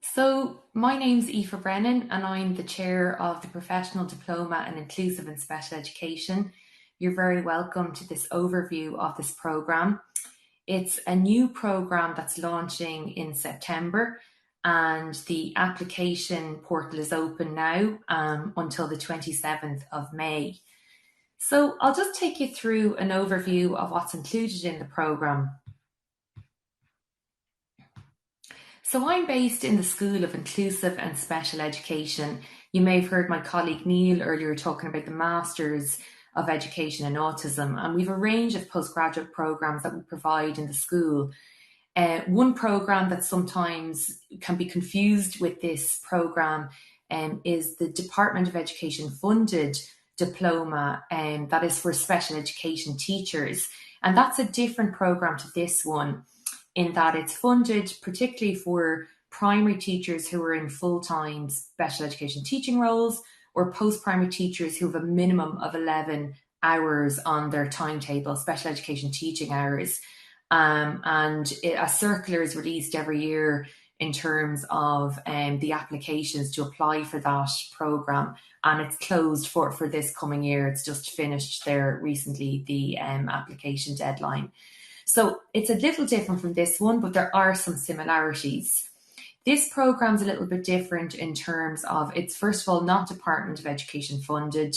So, my name's Aoife Brennan, and I'm the chair of the Professional Diploma in Inclusive and Special Education. You're very welcome to this overview of this programme. It's a new programme that's launching in September, and the application portal is open now until the 27th of May. So, I'll just take you through an overview of what's included in the programme. So I'm based in the School of Inclusive and Special Education. You may have heard my colleague Neil earlier talking about the Masters of Education in Autism, and we've a range of postgraduate programmes that we provide in the school. One programme that sometimes can be confused with this programme is the Department of Education funded diploma, that is for special education teachers. And that's a different programme to this one, in that it's funded particularly for primary teachers who are in full-time special education teaching roles, or post-primary teachers who have a minimum of 11 hours on their timetable, special education teaching hours. A circular is released every year in terms of the applications to apply for that programme, and it's closed for this coming year. It's just finished there recently, the application deadline. So it's a little different from this one, but there are some similarities. This program's a little bit different in terms of it's, first of all, not Department of Education funded,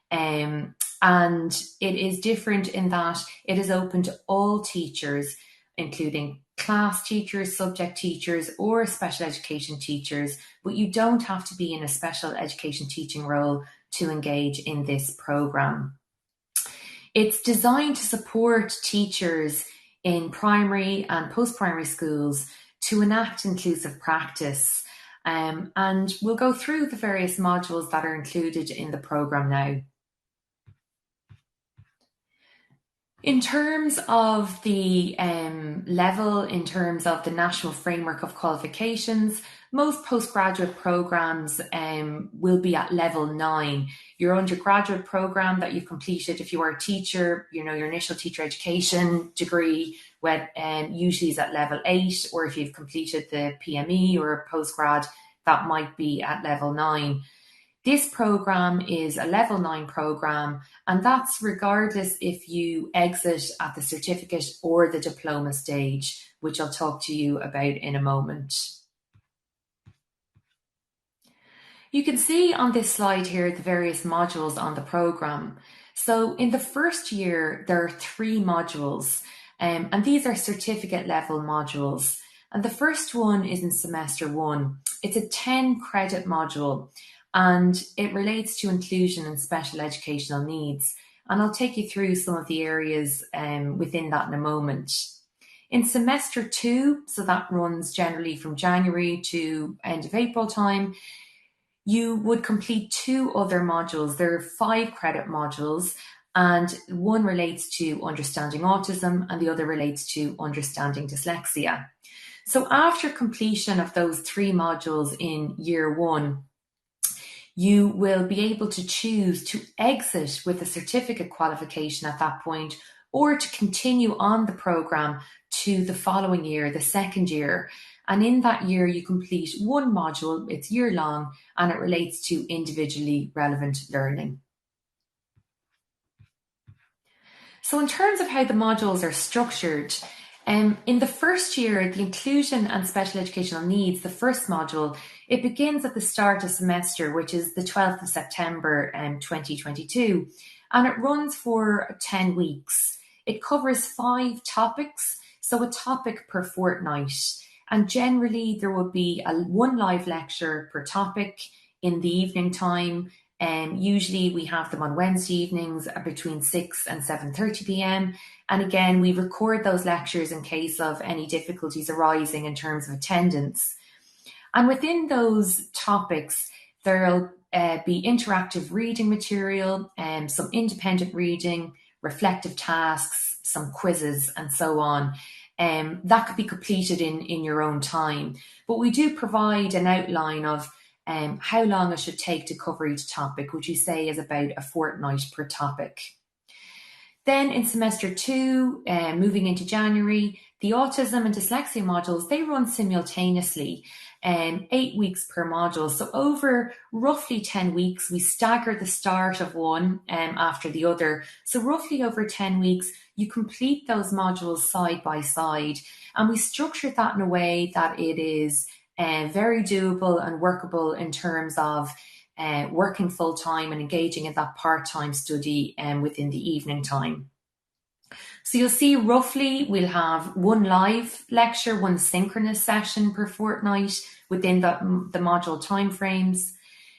and it is different in that it is open to all teachers, including class teachers, subject teachers, or special education teachers, but you don't have to be in a special education teaching role to engage in this program. It's designed to support teachers in primary and post-primary schools to enact inclusive practice. And we'll go through the various modules that are included in the programme now. In terms of the level, in terms of the National Framework of Qualifications, most postgraduate programmes will be at level 9. Your undergraduate programme that you've completed, if you are a teacher, your initial teacher education degree, usually is at level 8, or if you've completed the PME or a postgrad, that might be at level 9. This programme is a level 9 programme, and that's regardless if you exit at the certificate or the diploma stage, which I'll talk to you about in a moment. You can see on this slide here the various modules on the programme. So in the first year, there are 3 modules, and these are certificate level modules. And the first one is in semester 1. It's a 10 credit module, and it relates to inclusion and special educational needs. And I'll take you through some of the areas within that in a moment. In semester 2, so that runs generally from January to end of April time, you would complete 2 other modules. There are 5 credit modules, and one relates to understanding autism and the other relates to understanding dyslexia. So after completion of those 3 modules in year 1, you will be able to choose to exit with a certificate qualification at that point, or to continue on the programme to the following year, the second year. And in that year, you complete 1 module, it's year long, and it relates to individually relevant learning. So in terms of how the modules are structured, in the first year, the inclusion and special educational needs, the first module, it begins at the start of semester, which is the 12th of September 2022, and it runs for 10 weeks. It covers 5 topics, so a topic per fortnight, and generally there will be 1 live lecture per topic in the evening time. Usually we have them on Wednesday evenings between 6 and 7:30 p.m. And again, we record those lectures in case of any difficulties arising in terms of attendance. And within those topics, there'll be interactive reading material, some independent reading, reflective tasks, some quizzes, and so on. That could be completed in your own time. But we do provide an outline of how long it should take to cover each topic, which we say is about a fortnight per topic. Then in semester 2, moving into January, the autism and dyslexia modules, they run simultaneously, 8 weeks per module. So over roughly 10 weeks, we stagger the start of one after the other. So roughly over 10 weeks, you complete those modules side by side. And we structure that in a way that it is very doable and workable in terms of working full time and engaging in that part-time study within the evening time. So you'll see roughly we'll have one live lecture, one synchronous session per fortnight within the module timeframes.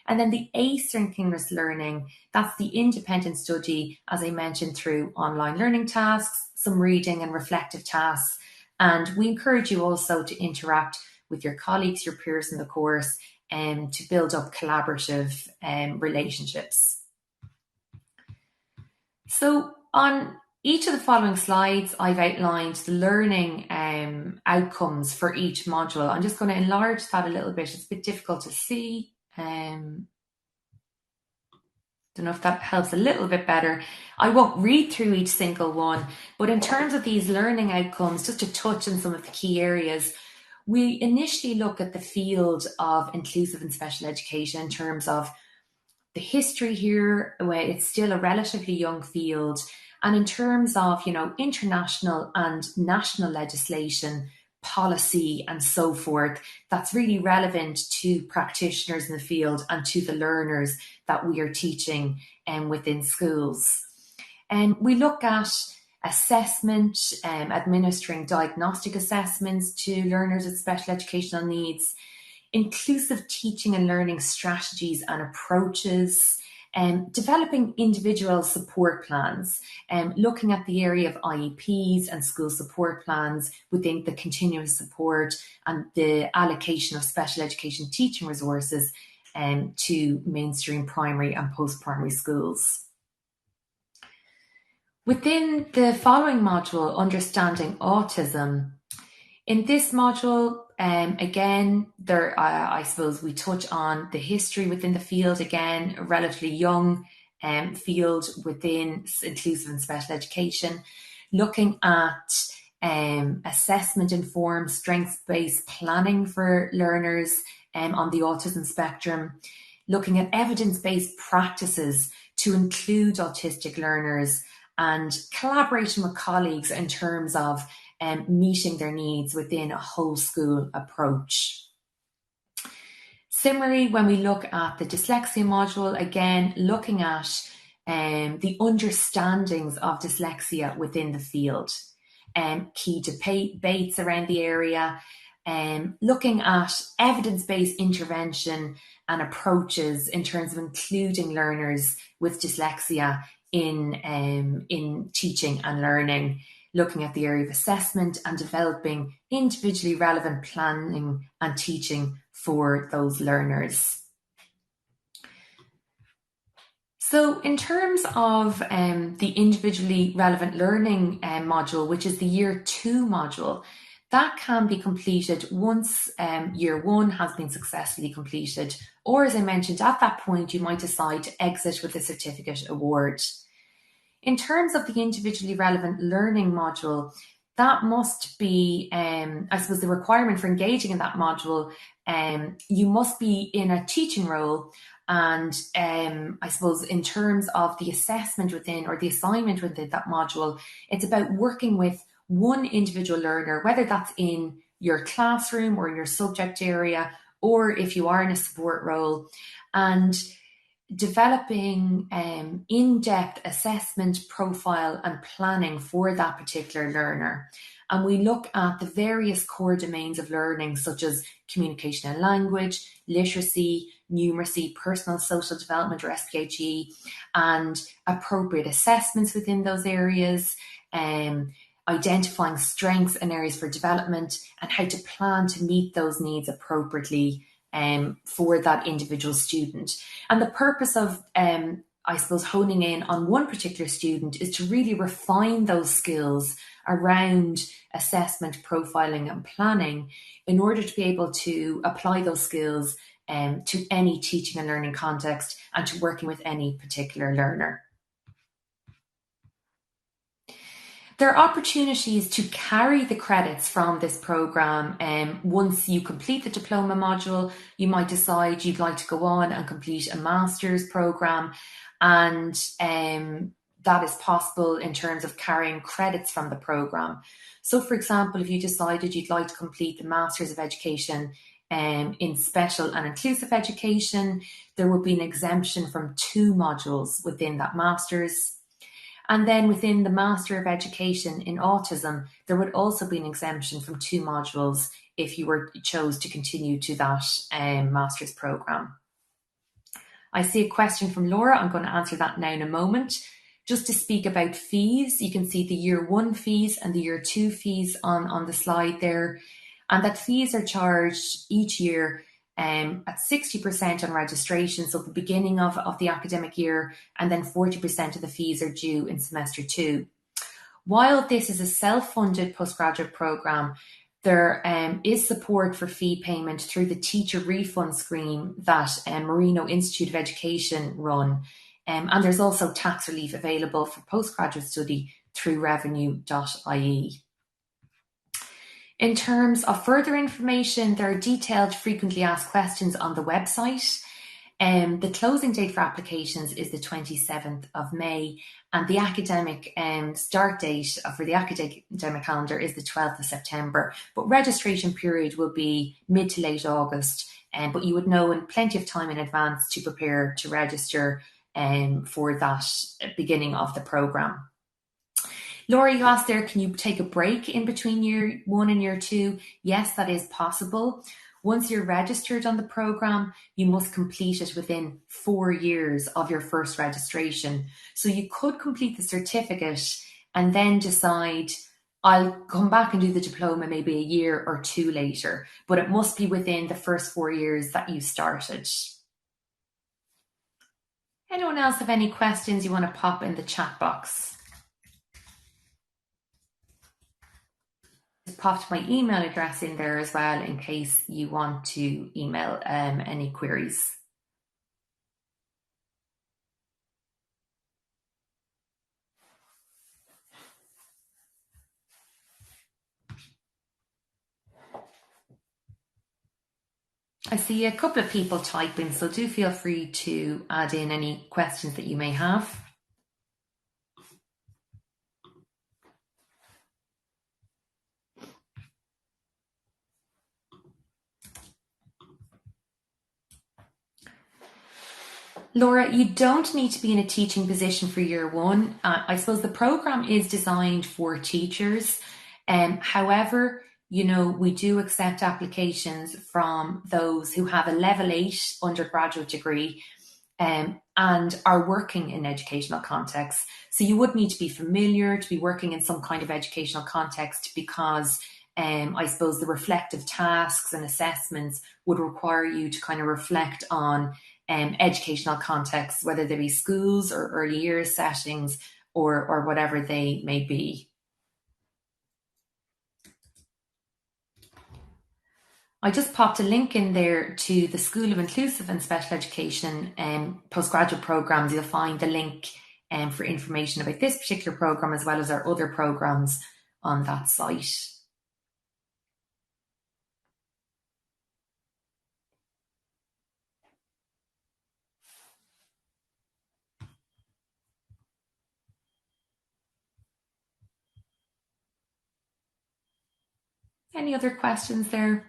And then the asynchronous learning, that's the independent study, as I mentioned, through online learning tasks, some reading and reflective tasks. And we encourage you also to interact with your colleagues, your peers in the course, to build up collaborative relationships. So on each of the following slides, I've outlined the learning outcomes for each module. I'm just going to enlarge that a little bit. It's a bit difficult to see. Don't know if that helps a little bit better. I won't read through each single one, but in terms of these learning outcomes, just to touch on some of the key areas, we initially look at the field of inclusive and special education in terms of the history here, where it's still a relatively young field, and in terms of, international and national legislation, policy, and so forth, that's really relevant to practitioners in the field and to the learners that we are teaching within schools. And we look at assessment, administering diagnostic assessments to learners with special educational needs, inclusive teaching and learning strategies and approaches, developing individual support plans, looking at the area of IEPs and school support plans within the continuous support and the allocation of special education teaching resources to mainstream primary and post-primary schools. Within the following module, Understanding Autism, in this module, again, I suppose we touch on the history within the field, again, a relatively young field within inclusive and special education, looking at assessment-informed, strengths-based planning for learners on the autism spectrum, looking at evidence-based practices to include autistic learners, and collaboration with colleagues in terms of meeting their needs within a whole school approach. Similarly, when we look at the dyslexia module, again, looking at the understandings of dyslexia within the field, key debates around the area, looking at evidence-based intervention and approaches in terms of including learners with dyslexia in teaching and learning, looking at the area of assessment and developing individually relevant planning and teaching for those learners. So in terms of the individually relevant learning module, which is the year 2 module, that can be completed once year 1 has been successfully completed, or as I mentioned, at that point you might decide to exit with a certificate award. In terms of the individually relevant learning module, that must be, I suppose, the requirement for engaging in that module. You must be in a teaching role, and I suppose in terms of the assessment within or the assignment within that module, it's about working with one individual learner, whether that's in your classroom or in your subject area, or if you are in a support role, and developing in-depth assessment, profile and planning for that particular learner. And we look at the various core domains of learning, such as communication and language, literacy, numeracy, personal social development or SPHE, and appropriate assessments within those areas, identifying strengths and areas for development, and how to plan to meet those needs appropriately for that individual student. And the purpose of, I suppose, honing in on one particular student is to really refine those skills around assessment, profiling and planning in order to be able to apply those skills to any teaching and learning context and to working with any particular learner. There are opportunities to carry the credits from this programme. Once you complete the diploma module, you might decide you'd like to go on and complete a master's programme, and that is possible in terms of carrying credits from the programme. So, for example, if you decided you'd like to complete the Masters of Education in Special and Inclusive Education, there would be an exemption from 2 modules within that Masters. And then within the Master of Education in Autism, there would also be an exemption from 2 modules if you chose to continue to that Master's programme. I see a question from Laura. I'm going to answer that now in a moment. Just to speak about fees, you can see the Year 1 fees and the Year 2 fees on the slide there. And that fees are charged each year at 60% on registration, so at the beginning of the academic year, and then 40% of the fees are due in semester 2. While this is a self-funded postgraduate programme, there is support for fee payment through the teacher refund scheme that Marino Institute of Education run, and there's also tax relief available for postgraduate study through revenue.ie. In terms of further information, there are detailed frequently asked questions on the website. The closing date for applications is the 27th of May, and the academic start date for the academic calendar is the 12th of September. But registration period will be mid to late August, but you would know in plenty of time in advance to prepare to register for that beginning of the programme. Laura, you asked there, can you take a break in between Year 1 and Year 2? Yes, that is possible. Once you're registered on the programme, you must complete it within 4 years of your first registration. So you could complete the certificate and then decide, I'll come back and do the diploma maybe a year or 2 later, but it must be within the first 4 years that you started. Anyone else have any questions you want to pop in the chat box? Popped my email address in there as well in case you want to email any queries. I see a couple of people typing, so do feel free to add in any questions that you may have. Laura, you don't need to be in a teaching position for Year 1. I suppose the programme is designed for teachers. However, we do accept applications from those who have a level 8 undergraduate degree and are working in educational contexts. So you would need to be familiar to be working in some kind of educational context, because I suppose the reflective tasks and assessments would require you to kind of reflect on educational contexts, whether they be schools or early years settings or whatever they may be. I just popped a link in there to the School of Inclusive and Special Education postgraduate programmes. You'll find the link for information about this particular programme as well as our other programmes on that site. Any other questions there?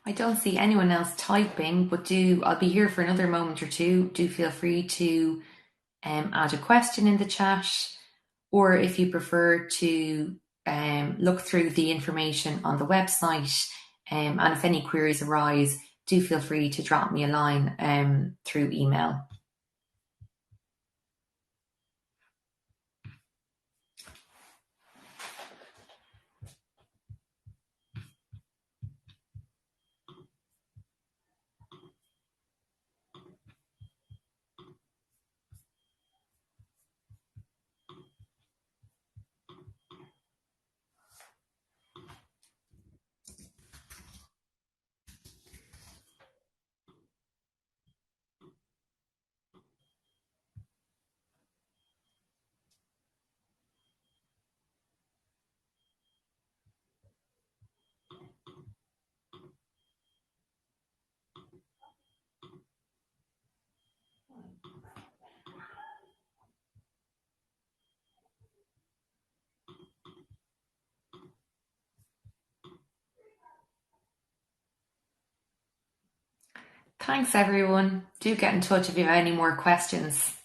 I don't see anyone else typing, but I'll be here for another moment or two. Do feel free to add a question in the chat, or if you prefer to look through the information on the website, and if any queries arise, do feel free to drop me a line through email. Thanks everyone. Do get in touch if you have any more questions.